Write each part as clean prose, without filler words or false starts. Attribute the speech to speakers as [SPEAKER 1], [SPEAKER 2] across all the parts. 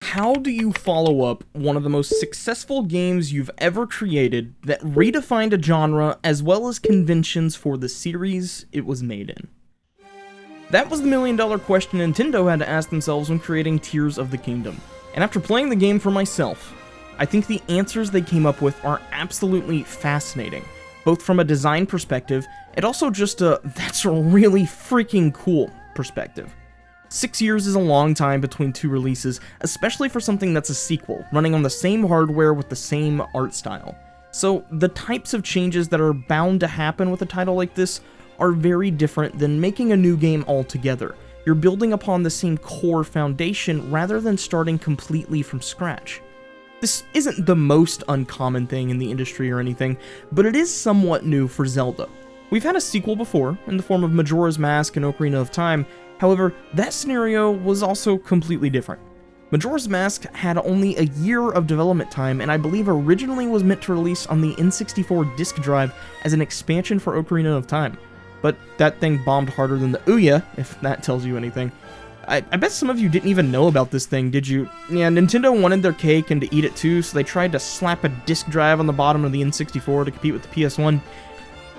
[SPEAKER 1] How do you follow up one of the most successful games you've ever created that redefined a genre as well as conventions for the series it was made in? That was the million-dollar question Nintendo had to ask themselves when creating Tears of the Kingdom, and after playing the game for myself, I think the answers they came up with are absolutely fascinating, both from a design perspective and also just a "that's really freaking cool" perspective. 6 years is a long time between two releases, especially for something that's a sequel, running on the same hardware with the same art style. So the types of changes that are bound to happen with a title like this are very different than making a new game altogether. You're building upon the same core foundation rather than starting completely from scratch. This isn't the most uncommon thing in the industry or anything, but it is somewhat new for Zelda. We've had a sequel before, in the form of Majora's Mask and Ocarina of Time. However, that scenario was also completely different. Majora's Mask had only a year of development time, and I believe originally was meant to release on the N64 disk drive as an expansion for Ocarina of Time. But that thing bombed harder than the Ouya, if that tells you anything. I bet some of you didn't even know about this thing, did you? Yeah, Nintendo wanted their cake and to eat it too, so they tried to slap a disk drive on the bottom of the N64 to compete with the PS1.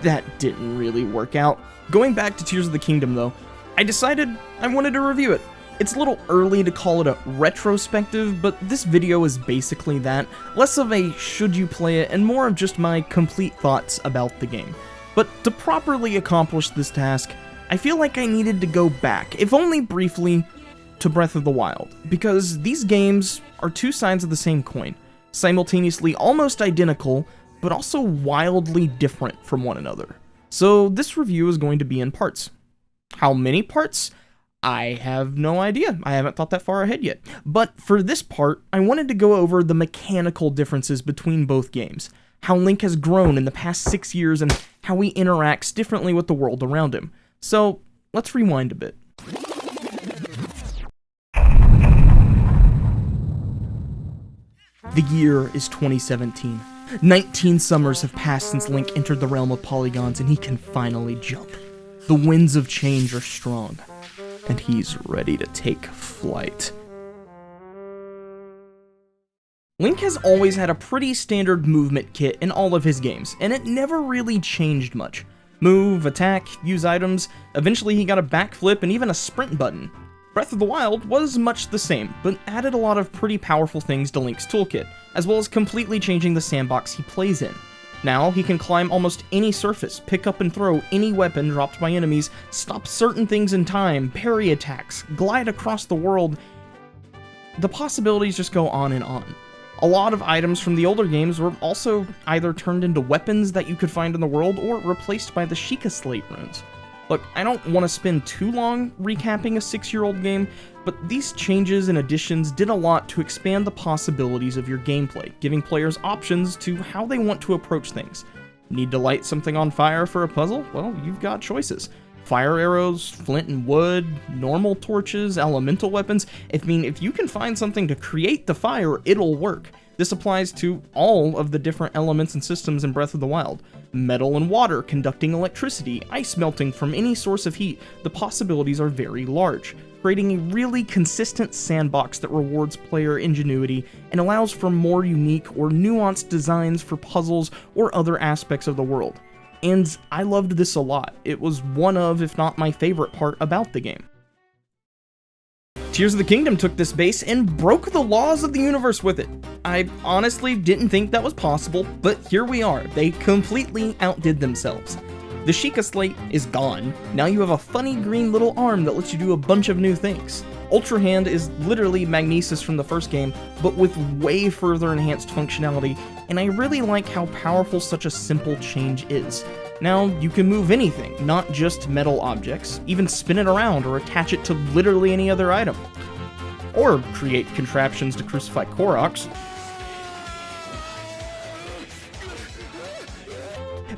[SPEAKER 1] That didn't really work out. Going back to Tears of the Kingdom though, I decided I wanted to review it. It's a little early to call it a retrospective, but this video is basically that. Less of a should you play it, and more of just my complete thoughts about the game. But to properly accomplish this task, I feel like I needed to go back, if only briefly, to Breath of the Wild, because these games are two sides of the same coin, simultaneously almost identical, but also wildly different from one another. So this review is going to be in parts. How many parts? I have no idea. I haven't thought that far ahead yet. But for this part, I wanted to go over the mechanical differences between both games, how Link has grown in the past 6 years, and how he interacts differently with the world around him. So, let's rewind a bit. The year is 2017. 19 summers have passed since Link entered the realm of polygons, and he can finally jump. The winds of change are strong, and he's ready to take flight. Link has always had a pretty standard movement kit in all of his games, and it never really changed much. Move, attack, use items, eventually he got a backflip and even a sprint button. Breath of the Wild was much the same, but added a lot of pretty powerful things to Link's toolkit, as well as completely changing the sandbox he plays in. Now, he can climb almost any surface, pick up and throw any weapon dropped by enemies, stop certain things in time, parry attacks, glide across the world. The possibilities just go on and on. A lot of items from the older games were also either turned into weapons that you could find in the world or replaced by the Sheikah Slate runes. Look, I don't want to spend too long recapping a 6-year-old game, but these changes and additions did a lot to expand the possibilities of your gameplay, giving players options to how they want to approach things. Need to light something on fire for a puzzle? Well, you've got choices. Fire arrows, flint and wood, normal torches, elemental weapons. If you can find something to create the fire, it'll work. This applies to all of the different elements and systems in Breath of the Wild. Metal and water conducting electricity, ice melting from any source of heat. The possibilities are very large, creating a really consistent sandbox that rewards player ingenuity and allows for more unique or nuanced designs for puzzles or other aspects of the world. And I loved this a lot. It was one of, if not my favorite part about the game. Tears of the Kingdom took this base and broke the laws of the universe with it. I honestly didn't think that was possible, but here we are. They completely outdid themselves. The Sheikah Slate is gone. Now you have a funny green little arm that lets you do a bunch of new things. Ultra Hand is literally Magnesis from the first game, but with way further enhanced functionality, and I really like how powerful such a simple change is. Now, you can move anything, not just metal objects, even spin it around or attach it to literally any other item. Or create contraptions to crucify Koroks.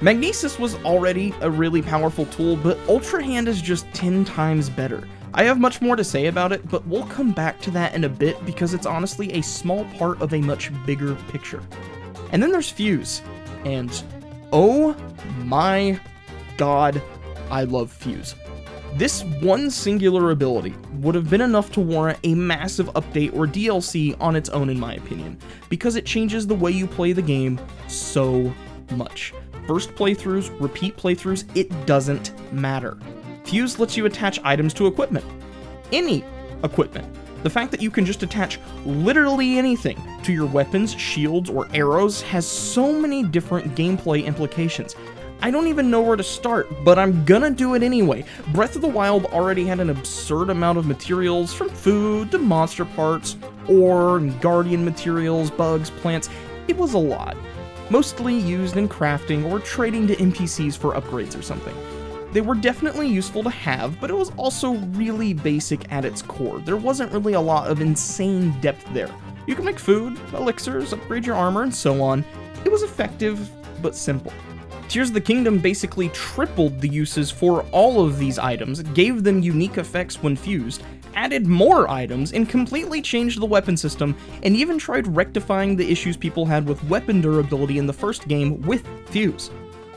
[SPEAKER 1] Magnesis was already a really powerful tool, but Ultra Hand is just 10 times better. I have much more to say about it, but we'll come back to that in a bit because it's honestly a small part of a much bigger picture. And then there's Fuse, and oh my god, I love Fuse. This one singular ability would have been enough to warrant a massive update or DLC on its own in my opinion, because it changes the way you play the game so much. First playthroughs, repeat playthroughs, it doesn't matter. Fuse lets you attach items to equipment. Any equipment. The fact that you can just attach literally anything to your weapons, shields, or arrows has so many different gameplay implications. I don't even know where to start, but I'm gonna do it anyway. Breath of the Wild already had an absurd amount of materials, from food to monster parts, ore and guardian materials, bugs, plants. It was a lot. Mostly used in crafting or trading to NPCs for upgrades or something. They were definitely useful to have, but it was also really basic at its core. There wasn't really a lot of insane depth there. You can make food, elixirs, upgrade your armor, and so on. It was effective, but simple. Tears of the Kingdom basically tripled the uses for all of these items, gave them unique effects when fused, added more items, and completely changed the weapon system, and even tried rectifying the issues people had with weapon durability in the first game with Fuse.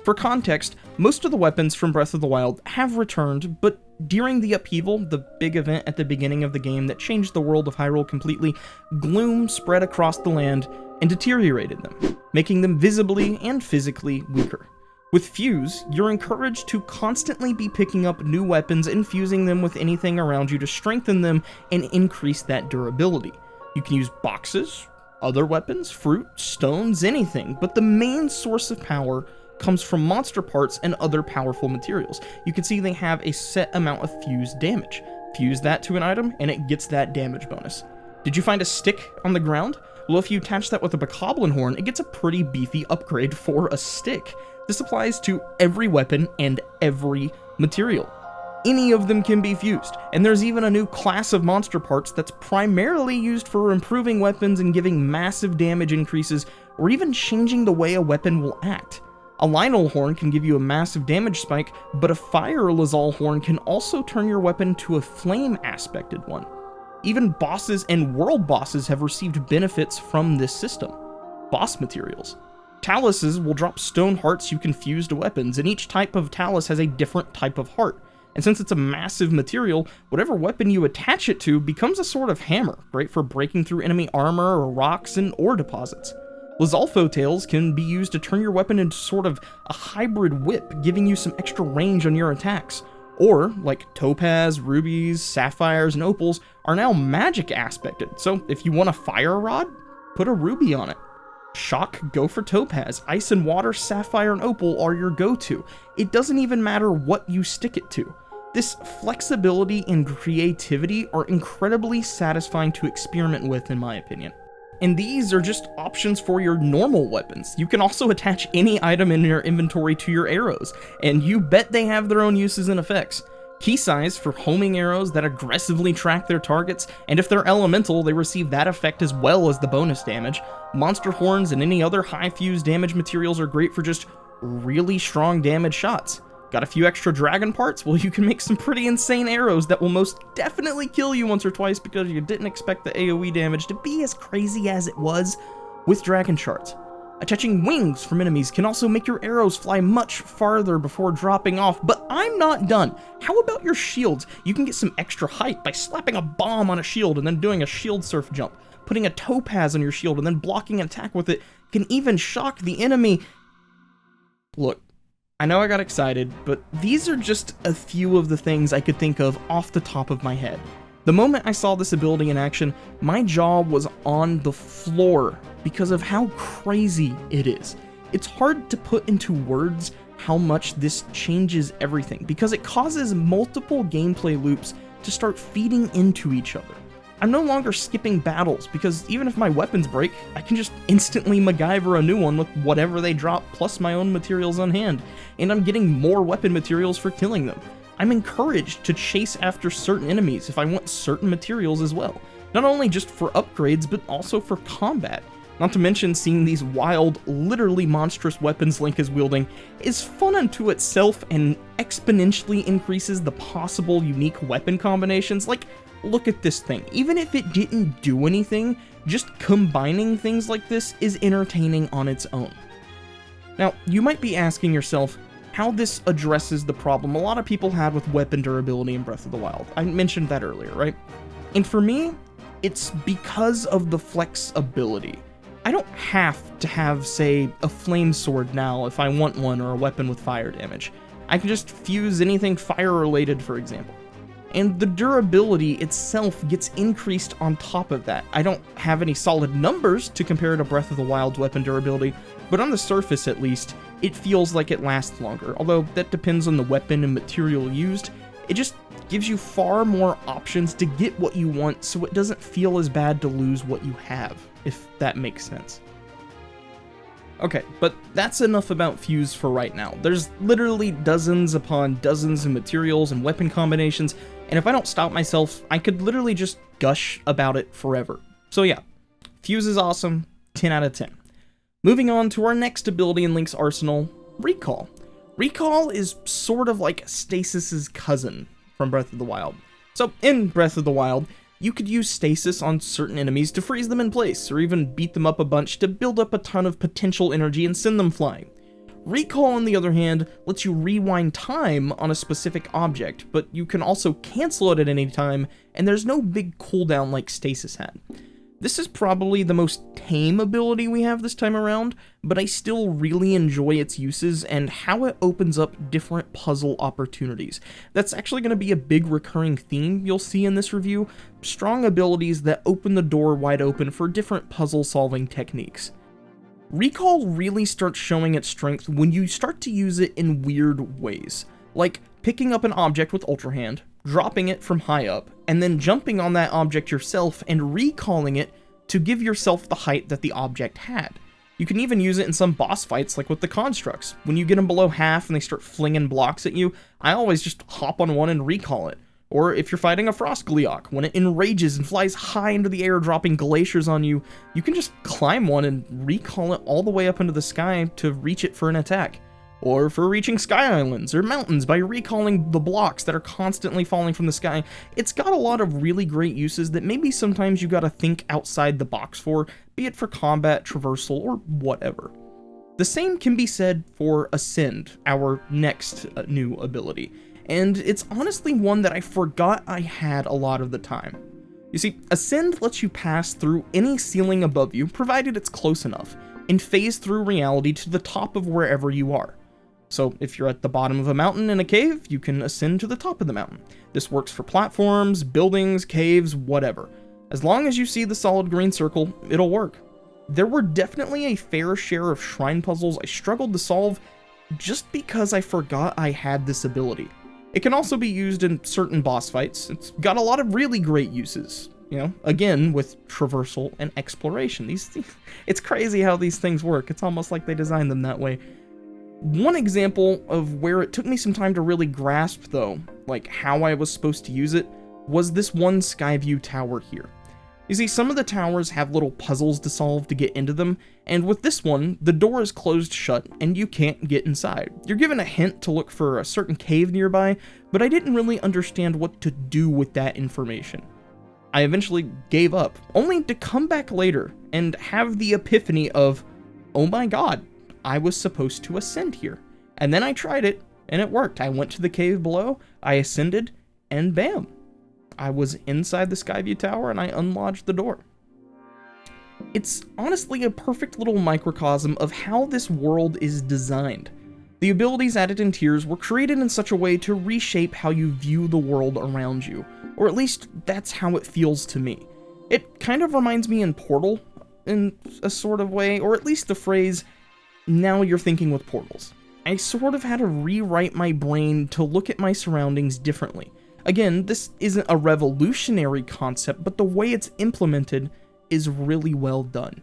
[SPEAKER 1] For context, most of the weapons from Breath of the Wild have returned, but during the upheaval, the big event at the beginning of the game that changed the world of Hyrule completely, gloom spread across the land and deteriorated them, making them visibly and physically weaker. With Fuse, you're encouraged to constantly be picking up new weapons and fusing them with anything around you to strengthen them and increase that durability. You can use boxes, other weapons, fruit, stones, anything, but the main source of power comes from monster parts and other powerful materials. You can see they have a set amount of fuse damage. Fuse that to an item and it gets that damage bonus. Did you find a stick on the ground? Well, if you attach that with a bokoblin horn, it gets a pretty beefy upgrade for a stick. This applies to every weapon and every material. Any of them can be fused, and there's even a new class of monster parts that's primarily used for improving weapons and giving massive damage increases, or even changing the way a weapon will act. A Lynel horn can give you a massive damage spike, but a Fire Lazal horn can also turn your weapon to a flame-aspected one. Even bosses and world bosses have received benefits from this system. Boss materials. Taluses will drop stone hearts you can fuse to weapons, and each type of talus has a different type of heart. And since it's a massive material, whatever weapon you attach it to becomes a sort of hammer, great for breaking through enemy armor or rocks and ore deposits. Lizalfo tails can be used to turn your weapon into sort of a hybrid whip, giving you some extra range on your attacks. Or, like topaz, rubies, sapphires, and opals are now magic aspected, so if you want a fire rod, put a ruby on it. Shock, go for topaz. Ice and water, sapphire, and opal are your go-to. It doesn't even matter what you stick it to. This flexibility and creativity are incredibly satisfying to experiment with, in my opinion. And these are just options for your normal weapons. You can also attach any item in your inventory to your arrows, and you bet they have their own uses and effects. Key size for homing arrows that aggressively track their targets, and if they're elemental, they receive that effect as well as the bonus damage. Monster horns and any other high fuse damage materials are great for just really strong damage shots. Got a few extra dragon parts? Well, you can make some pretty insane arrows that will most definitely kill you once or twice because you didn't expect the AoE damage to be as crazy as it was with dragon shards. Attaching wings from enemies can also make your arrows fly much farther before dropping off, but I'm not done. How about your shields? You can get some extra height by slapping a bomb on a shield and then doing a shield surf jump. Putting a topaz on your shield and then blocking an attack with it can even shock the enemy. Look, I know I got excited, but these are just a few of the things I could think of off the top of my head. The moment I saw this ability in action, my jaw was on the floor because of how crazy it is. It's hard to put into words how much this changes everything, because it causes multiple gameplay loops to start feeding into each other. I'm no longer skipping battles, because even if my weapons break, I can just instantly MacGyver a new one with whatever they drop plus my own materials on hand, and I'm getting more weapon materials for killing them. I'm encouraged to chase after certain enemies if I want certain materials as well, not only just for upgrades, but also for combat. Not to mention seeing these wild, literally monstrous weapons Link is wielding is fun unto itself and exponentially increases the possible unique weapon combinations. Like, look at this thing. Even if it didn't do anything, just combining things like this is entertaining on its own. Now, you might be asking yourself, how this addresses the problem a lot of people had with weapon durability in Breath of the Wild. I mentioned that earlier, right? And for me, it's because of the flexibility. I don't have to have, say, a flame sword now if I want one, or a weapon with fire damage. I can just fuse anything fire-related, for example. And the durability itself gets increased on top of that. I don't have any solid numbers to compare to Breath of the Wild's weapon durability, but on the surface at least, it feels like it lasts longer. Although that depends on the weapon and material used, it just gives you far more options to get what you want, so it doesn't feel as bad to lose what you have, if that makes sense. Okay, but that's enough about Fuse for right now. There's literally dozens upon dozens of materials and weapon combinations, and if I don't stop myself, I could literally just gush about it forever. So yeah, Fuse is awesome, 10 out of 10. Moving on to our next ability in Link's arsenal, Recall. Recall is sort of like Stasis's cousin from Breath of the Wild. So in Breath of the Wild, you could use stasis on certain enemies to freeze them in place, or even beat them up a bunch to build up a ton of potential energy and send them flying. Recall, on the other hand, lets you rewind time on a specific object, but you can also cancel it at any time, and there's no big cooldown like stasis had. This is probably the most tame ability we have this time around, but I still really enjoy its uses and how it opens up different puzzle opportunities. That's actually going to be a big recurring theme you'll see in this review, strong abilities that open the door wide open for different puzzle solving techniques. Recall really starts showing its strength when you start to use it in weird ways, like picking up an object with Ultra Hand, dropping it from high up, and then jumping on that object yourself and recalling it to give yourself the height that the object had. You can even use it in some boss fights, like with the constructs. When you get them below half and they start flinging blocks at you, I always just hop on one and recall it. Or if you're fighting a frost GLEEOK, when it enrages and flies high into the air dropping glaciers on you, you can just climb one and recall it all the way up into the sky to reach it for an attack. Or for reaching sky islands or mountains by recalling the blocks that are constantly falling from the sky. It's got a lot of really great uses that maybe sometimes you gotta think outside the box for, be it for combat, traversal, or whatever. The same can be said for Ascend, our next new ability, and it's honestly one that I forgot I had a lot of the time. You see, Ascend lets you pass through any ceiling above you, provided it's close enough, and phase through reality to the top of wherever you are. So if you're at the bottom of a mountain in a cave, you can ascend to the top of the mountain. This works for platforms, buildings, caves, whatever. As long as you see the solid green circle, it'll work. There were definitely a fair share of shrine puzzles I struggled to solve just because I forgot I had this ability. It can also be used in certain boss fights. It's got a lot of really great uses. You know, again, with traversal and exploration. It's crazy how these things work. It's almost like they designed them that way. One example of where it took me some time to really grasp, though, like how I was supposed to use it, was this one Skyview tower here. You see, some of the towers have little puzzles to solve to get into them, and with this one, the door is closed shut and you can't get inside. You're given a hint to look for a certain cave nearby, but I didn't really understand what to do with that information. I eventually gave up, only to come back later and have the epiphany of, oh my god, I was supposed to ascend here. And then I tried it, and it worked. I went to the cave below, I ascended, and bam! I was inside the Skyview Tower, and I unlodged the door. It's honestly a perfect little microcosm of how this world is designed. The abilities added in Tears were created in such a way to reshape how you view the world around you, or at least that's how it feels to me. It kind of reminds me in Portal, in a sort of way, or at least the phrase, now you're thinking with portals. I sort of had to rewrite my brain to look at my surroundings differently. Again, this isn't a revolutionary concept, but the way it's implemented is really well done.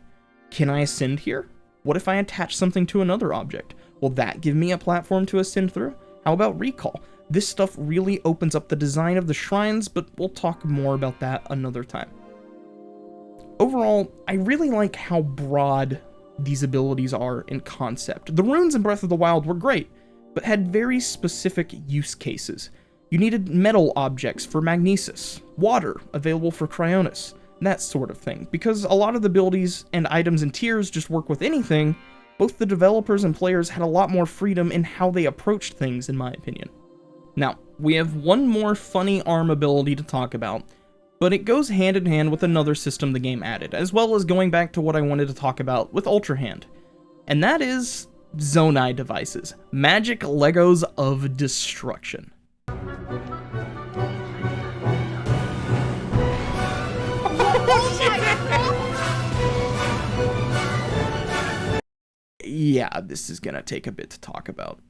[SPEAKER 1] Can I ascend here? What if I attach something to another object? Will that give me a platform to ascend through? How about recall? This stuff really opens up the design of the shrines, but we'll talk more about that another time. Overall, I really like how broad these abilities are in concept. The runes in Breath of the Wild were great, but had very specific use cases. You needed metal objects for magnesis, water available for cryonis, that sort of thing. Because a lot of the abilities and items in Tears just work with anything, Both the developers and players had a lot more freedom in how they approached things, in my opinion. Now, we have one more funny arm ability to talk about, but it goes hand in hand with another system the game added, as well as going back to what I wanted to talk about with Ultra Hand. And that is Zonai devices, magic Legos of destruction. Yeah, this is gonna take a bit to talk about.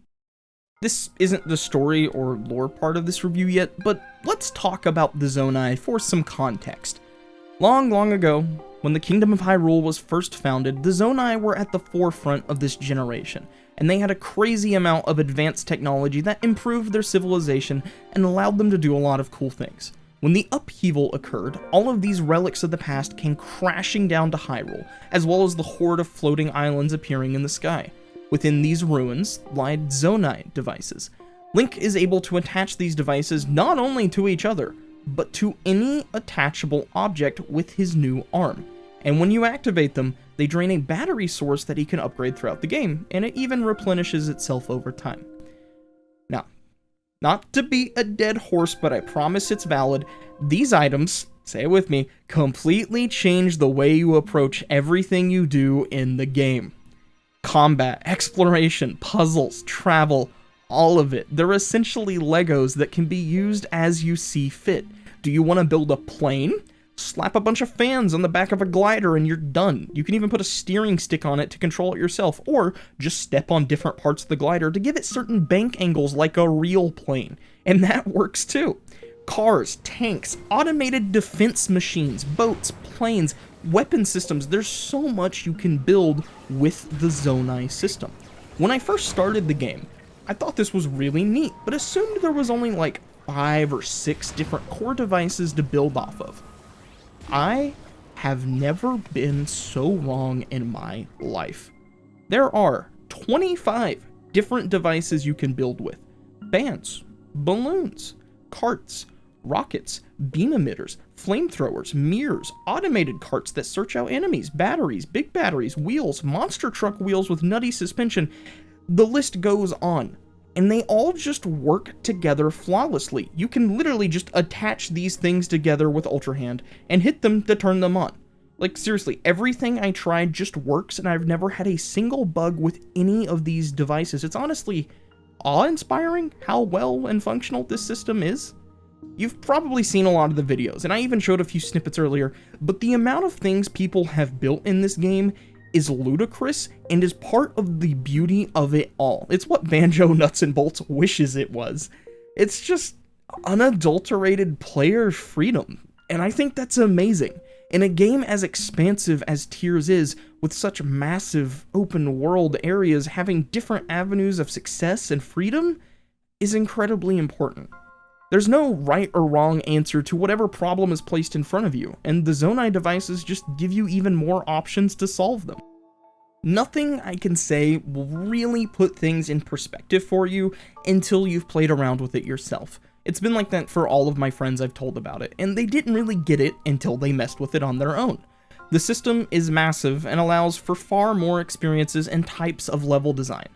[SPEAKER 1] This isn't the story or lore part of this review yet, but let's talk about the Zonai for some context. Long ago, when the Kingdom of Hyrule was first founded, the Zonai were at the forefront of this generation, and they had a crazy amount of advanced technology that improved their civilization and allowed them to do a lot of cool things. When the upheaval occurred, all of these relics of the past came crashing down to Hyrule, as well as the horde of floating islands appearing in the sky. Within these ruins lied Zonai devices. Link is able to attach these devices not only to each other, but to any attachable object with his new arm. And when you activate them, they drain a battery source that he can upgrade throughout the game, and it even replenishes itself over time. Now, not to beat a dead horse, but I promise it's valid, these items, say it with me, completely change the way you approach everything you do in the game. Combat, exploration, puzzles, travel, all of it. They're essentially Legos that can be used as you see fit. Do you want to build a plane? Slap a bunch of fans on the back of a glider and you're done. You can even put a steering stick on it to control it yourself, or just step on different parts of the glider to give it certain bank angles like a real plane, and that works too. Cars, tanks, automated defense machines, boats, planes, weapon systems, there's so much you can build with the Zonai system. When I first started the game, I thought this was really neat, but assumed there was only like 5 or 6 different core devices to build off of. I have never been so wrong in my life. There are 25 different devices you can build with. Fans, balloons, carts, rockets, beam emitters, flamethrowers, mirrors, automated carts that search out enemies, batteries, big batteries, wheels, monster truck wheels with nutty suspension. The list goes on. And they all just work together flawlessly. You can literally just attach these things together with Ultra Hand and hit them to turn them on. Like, seriously, everything I tried just works, and I've never had a single bug with any of these devices. It's honestly awe-inspiring how well and functional this system is. You've probably seen a lot of the videos, and I even showed a few snippets earlier, but the amount of things people have built in this game is ludicrous and is part of the beauty of it all. It's what Banjo Nuts and Bolts wishes it was. It's just unadulterated player freedom, and I think that's amazing. In a game as expansive as Tears is, with such massive open world areas, having different avenues of success and freedom is incredibly important. There's no right or wrong answer to whatever problem is placed in front of you, and the Zonai devices just give you even more options to solve them. Nothing I can say will really put things in perspective for you until you've played around with it yourself. It's been like that for all of my friends I've told about it, and they didn't really get it until they messed with it on their own. The system is massive and allows for far more experiences and types of level design.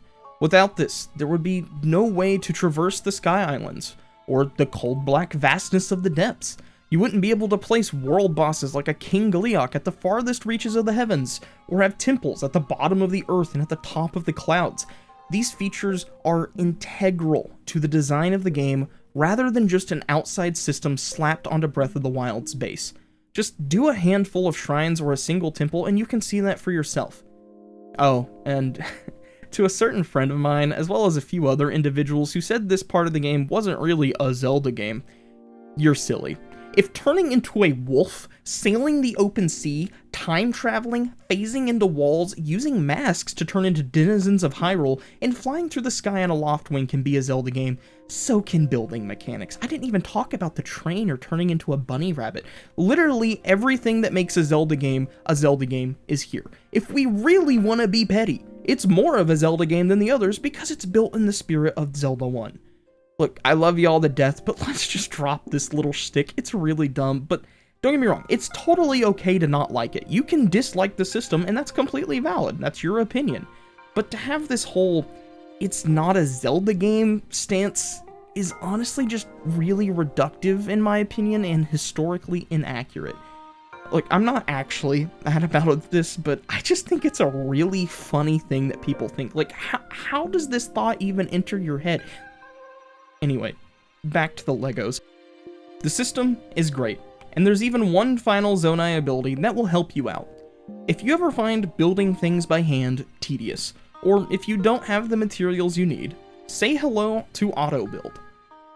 [SPEAKER 1] Without this, there would be no way to traverse the Sky Islands, or the cold black vastness of the depths. You wouldn't be able to place world bosses like a King GLEEOK at the farthest reaches of the heavens, or have temples at the bottom of the earth and at the top of the clouds. These features are integral to the design of the game, rather than just an outside system slapped onto Breath of the Wild's base. Just do a handful of shrines or a single temple and you can see that for yourself. Oh, and to a certain friend of mine, as well as a few other individuals who said this part of the game wasn't really a Zelda game, you're silly. If turning into a wolf, sailing the open sea, time traveling, phasing into walls, using masks to turn into denizens of Hyrule, and flying through the sky on a loft wing can be a Zelda game, so can building mechanics. I didn't even talk about the train or turning into a bunny rabbit. Literally everything that makes a Zelda game is here. If we really want to be petty, it's more of a Zelda game than the others because it's built in the spirit of Zelda 1. Look, I love y'all to death, but let's just drop this little shtick. It's really dumb, but don't get me wrong, it's totally okay to not like it. You can dislike the system, and that's completely valid. That's your opinion. But to have this whole "it's not a Zelda game" stance is honestly just really reductive in my opinion and historically inaccurate. Like, I'm not actually mad about this, but I just think it's a really funny thing that people think. Like, how does this thought even enter your head? Anyway, back to the Legos. The system is great, and there's even one final Zonai ability that will help you out. If you ever find building things by hand tedious, or if you don't have the materials you need, say hello to Auto Build.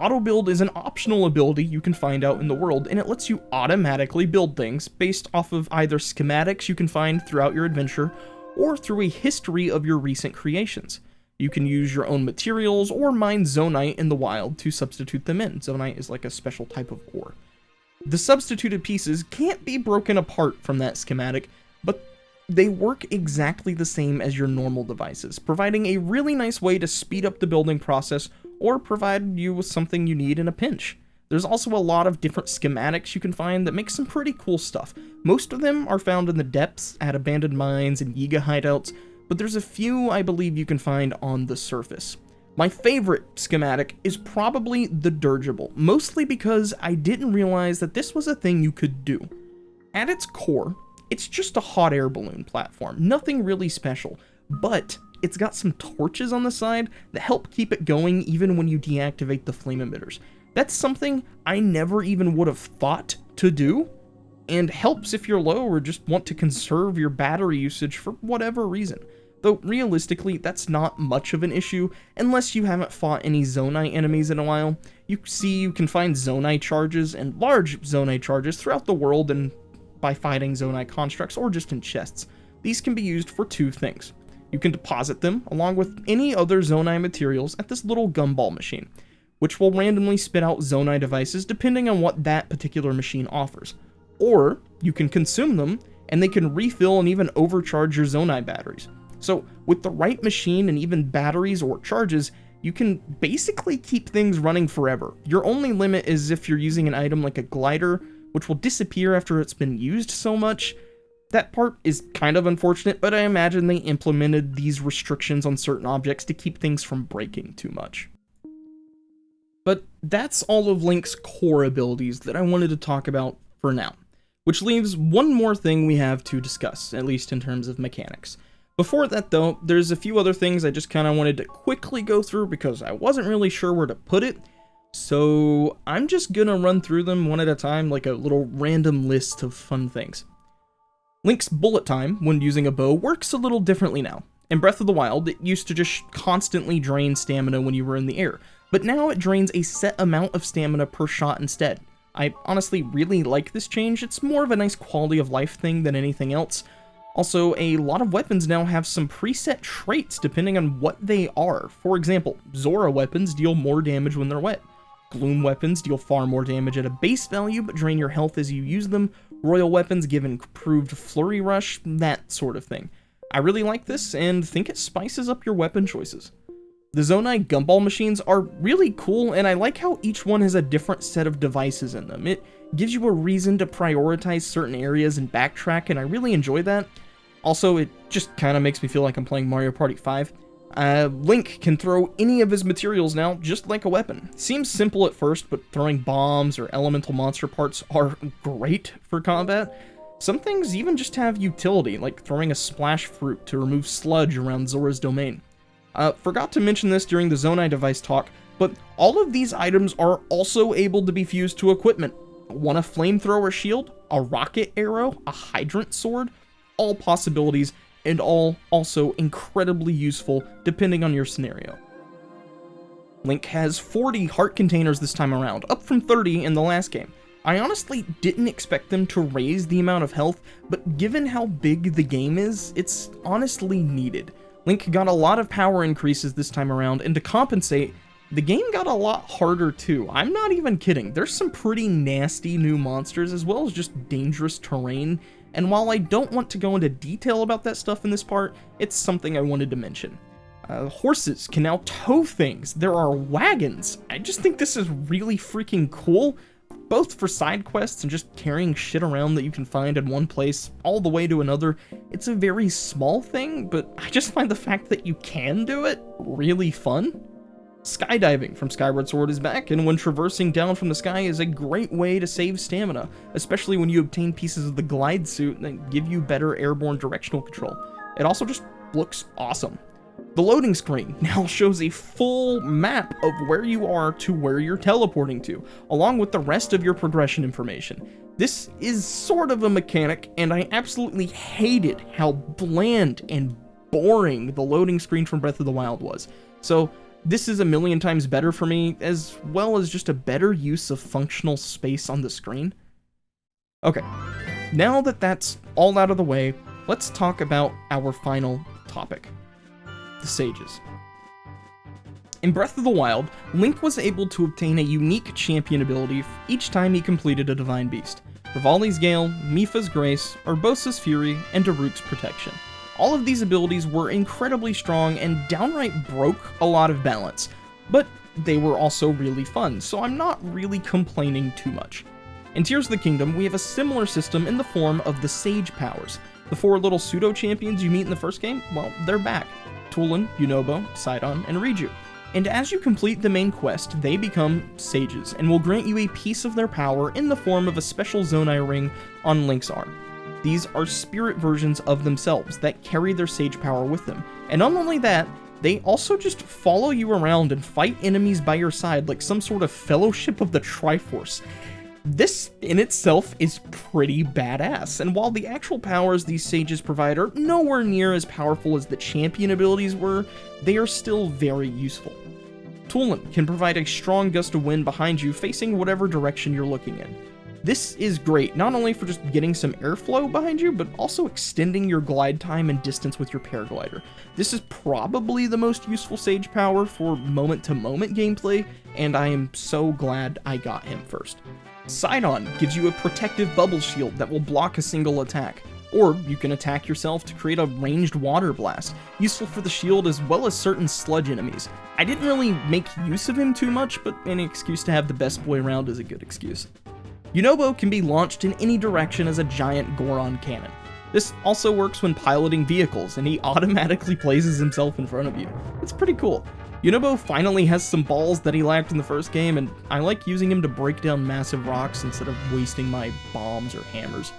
[SPEAKER 1] Auto Build is an optional ability you can find out in the world, and it lets you automatically build things based off of either schematics you can find throughout your adventure, or through a history of your recent creations. You can use your own materials or mine Zonite in the wild to substitute them in. Zonite is like a special type of ore. The substituted pieces can't be broken apart from that schematic, but they work exactly the same as your normal devices, providing a really nice way to speed up the building process or provide you with something you need in a pinch. There's also a lot of different schematics you can find that make some pretty cool stuff. Most of them are found in the depths, at abandoned mines and Giga hideouts, but there's a few I believe you can find on the surface. My favorite schematic is probably the dirigible, mostly because I didn't realize that this was a thing you could do. At its core, it's just a hot air balloon platform, nothing really special, but it's got some torches on the side that help keep it going even when you deactivate the flame emitters. That's something I never even would have thought to do, and helps if you're low or just want to conserve your battery usage for whatever reason. Though realistically, that's not much of an issue unless you haven't fought any Zonai enemies in a while. You can find Zonai charges and large Zonai charges throughout the world and by fighting Zonai constructs or just in chests. These can be used for two things. You can deposit them along with any other Zonai materials at this little gumball machine, which will randomly spit out Zonai devices depending on what that particular machine offers. Or you can consume them and they can refill and even overcharge your Zonai batteries. So with the right machine and even batteries or charges, you can basically keep things running forever. Your only limit is if you're using an item like a glider, which will disappear after it's been used so much. That part is kind of unfortunate, but I imagine they implemented these restrictions on certain objects to keep things from breaking too much. But that's all of Link's core abilities that I wanted to talk about for now, which leaves one more thing we have to discuss, at least in terms of mechanics. Before that though, there's a few other things I just kind of wanted to quickly go through because I wasn't really sure where to put it. So I'm just gonna run through them one at a time, like a little random list of fun things. Link's bullet time when using a bow works a little differently now. In Breath of the Wild, it used to just constantly drain stamina when you were in the air, but now it drains a set amount of stamina per shot instead. I honestly really like this change. It's more of a nice quality of life thing than anything else. Also, a lot of weapons now have some preset traits depending on what they are. For example, Zora weapons deal more damage when they're wet. Gloom weapons deal far more damage at a base value, but drain your health as you use them. Royal weapons give improved flurry rush, that sort of thing. I really like this, and think it spices up your weapon choices. The Zonai gumball machines are really cool, and I like how each one has a different set of devices in them. It gives you a reason to prioritize certain areas and backtrack, and I really enjoy that. Also, it just kind of makes me feel like I'm playing Mario Party 5. Link can throw any of his materials now, just like a weapon. Seems simple at first, but throwing bombs or elemental monster parts are great for combat. Some things even just have utility, like throwing a splash fruit to remove sludge around Zora's domain. Forgot to mention this during the Zonai device talk, but all of these items are also able to be fused to equipment. Want a flamethrower shield, a rocket arrow, a hydrant sword? All possibilities, and all also incredibly useful depending on your scenario. Link has 40 heart containers this time around, up from 30 in the last game. I honestly didn't expect them to raise the amount of health, but given how big the game is, it's honestly needed. Link got a lot of power increases this time around, and to compensate, the game got a lot harder too. I'm not even kidding. There's some pretty nasty new monsters as well as just dangerous terrain, and while I don't want to go into detail about that stuff in this part, it's something I wanted to mention. Horses can now tow things. There are wagons. I just think this is really freaking cool. Both for side quests and just carrying shit around that you can find in one place all the way to another, it's a very small thing, but I just find the fact that you can do it really fun. Skydiving from Skyward Sword is back, and when traversing down from the sky is a great way to save stamina, especially when you obtain pieces of the glide suit that give you better airborne directional control. It also just looks awesome. The loading screen now shows a full map of where you are to where you're teleporting to, along with the rest of your progression information. This is sort of a mechanic, and I absolutely hated how bland and boring the loading screen from Breath of the Wild was. So this is a million times better for me, as well as just a better use of functional space on the screen. Okay, now that that's all out of the way, let's talk about our final topic. The sages. In Breath of the Wild, Link was able to obtain a unique champion ability each time he completed a Divine Beast. Rivali's Gale, Mipha's Grace, Urbosa's Fury, and Daruk's Protection. All of these abilities were incredibly strong and downright broke a lot of balance, but they were also really fun, so I'm not really complaining too much. In Tears of the Kingdom, we have a similar system in the form of the Sage Powers. The 4 little pseudo-champions you meet in the first game, well, they're back. Tulin, Yunobo, Sidon, and Riju. And as you complete the main quest, they become sages, and will grant you a piece of their power in the form of a special Zonai ring on Link's arm. These are spirit versions of themselves that carry their sage power with them. And not only that, they also just follow you around and fight enemies by your side like some sort of fellowship of the Triforce. This in itself is pretty badass, and while the actual powers these sages provide are nowhere near as powerful as the champion abilities were, they are still very useful. Tulin can provide a strong gust of wind behind you facing whatever direction you're looking in. This is great, not only for just getting some airflow behind you, but also extending your glide time and distance with your paraglider. This is probably the most useful sage power for moment-to-moment gameplay, and I am so glad I got him first. Sidon gives you a protective bubble shield that will block a single attack, or you can attack yourself to create a ranged water blast, useful for the shield as well as certain sludge enemies. I didn't really make use of him too much, but any excuse to have the best boy around is a good excuse. Yunobo can be launched in any direction as a giant Goron cannon. This also works when piloting vehicles, and he automatically places himself in front of you. It's pretty cool. Yunobo finally has some balls that he lacked in the first game, and I like using him to break down massive rocks instead of wasting my bombs or hammers.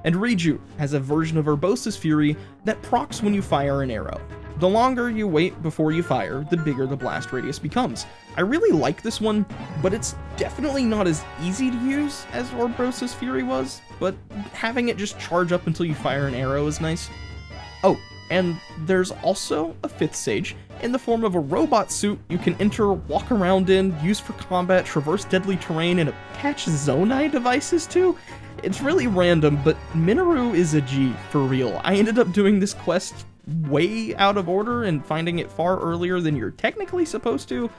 [SPEAKER 1] And Riju has a version of Urbosa's Fury that procs when you fire an arrow. The longer you wait before you fire, the bigger the blast radius becomes. I really like this one, but it's definitely not as easy to use as Urbosa's Fury was, but having it just charge up until you fire an arrow is nice. Oh, and there's also a 5th sage in the form of a robot suit you can enter, walk around in, use for combat, traverse deadly terrain, and attach Zonai devices to. It's really random, but Minoru is a G, for real. I ended up doing this quest way out of order and finding it far earlier than you're technically supposed to.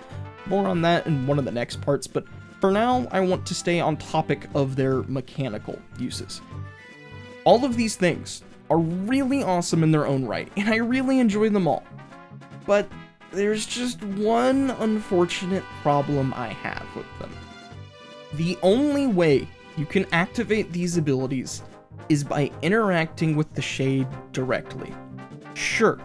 [SPEAKER 1] More on that in one of the next parts, but for now, I want to stay on topic of their mechanical uses. All of these things are really awesome in their own right, and I really enjoy them all. But there's just one unfortunate problem I have with them. The only way you can activate these abilities is by interacting with the Shade directly. Sure,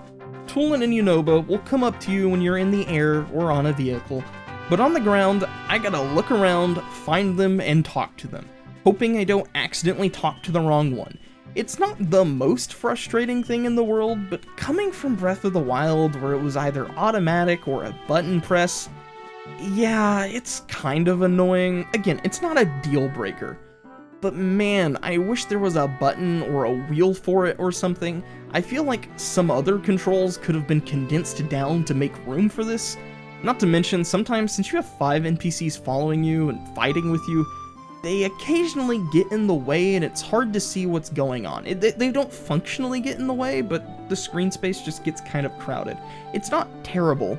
[SPEAKER 1] Tulin and Yunobo will come up to you when you're in the air or on a vehicle, but on the ground, I gotta look around, find them, and talk to them, hoping I don't accidentally talk to the wrong one. It's not the most frustrating thing in the world, but coming from Breath of the Wild where it was either automatic or a button press, yeah, it's kind of annoying. Again, it's not a deal breaker, but man, I wish there was a button or a wheel for it or something. I feel like some other controls could have been condensed down to make room for this. Not to mention, sometimes since you have 5 NPCs following you and fighting with you, they occasionally get in the way and it's hard to see what's going on. They don't functionally get in the way, but the screen space just gets kind of crowded. It's not terrible,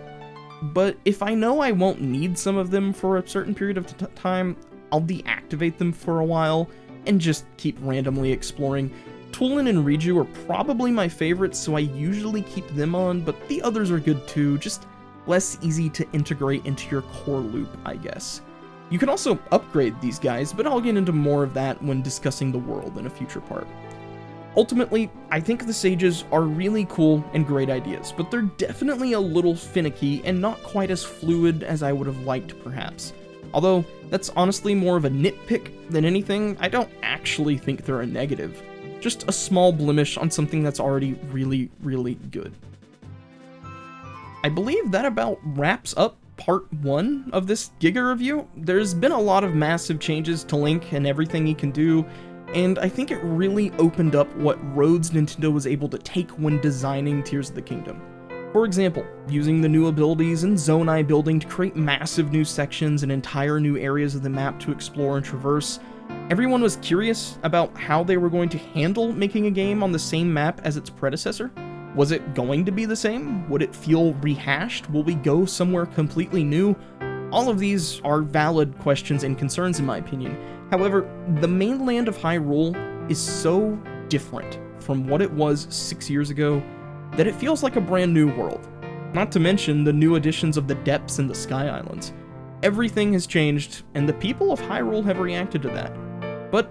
[SPEAKER 1] but if I know I won't need some of them for a certain period of time, I'll deactivate them for a while and just keep randomly exploring. Tulin and Riju are probably my favorites, so I usually keep them on, but the others are good too, just less easy to integrate into your core loop, I guess. You can also upgrade these guys, but I'll get into more of that when discussing the world in a future part. Ultimately, I think the sages are really cool and great ideas, but they're definitely a little finicky and not quite as fluid as I would have liked, perhaps. Although, that's honestly more of a nitpick than anything. I don't actually think they're a negative. Just a small blemish on something that's already really, really good. I believe that about wraps up part 1 of this Giga review. There's been a lot of massive changes to Link and everything he can do, and I think it really opened up what roads Nintendo was able to take when designing Tears of the Kingdom. For example, using the new abilities and Zonai building to create massive new sections and entire new areas of the map to explore and traverse. Everyone was curious about how they were going to handle making a game on the same map as its predecessor. Was it going to be the same? Would it feel rehashed? Will we go somewhere completely new? All of these are valid questions and concerns in my opinion. However, the mainland of Hyrule is so different from what it was 6 years ago that it feels like a brand new world. Not to mention the new additions of the Depths and the Sky Islands. Everything has changed, and the people of Hyrule have reacted to that. But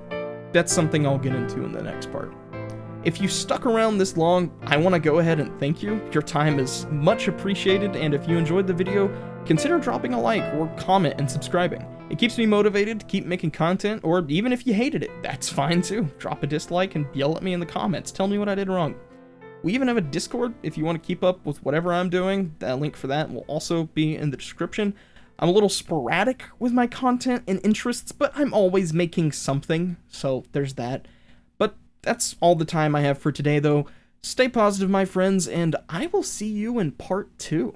[SPEAKER 1] that's something I'll get into in the next part. If you stuck around this long, I want to go ahead and thank you. Your time is much appreciated, and if you enjoyed the video, consider dropping a like or comment and subscribing. It keeps me motivated to keep making content, or even if you hated it, that's fine too. Drop a dislike and yell at me in the comments. Tell me what I did wrong. We even have a Discord if you want to keep up with whatever I'm doing. The link for that will also be in the description. I'm a little sporadic with my content and interests, but I'm always making something, so there's that. But that's all the time I have for today, though. Stay positive, my friends, and I will see you in part 2.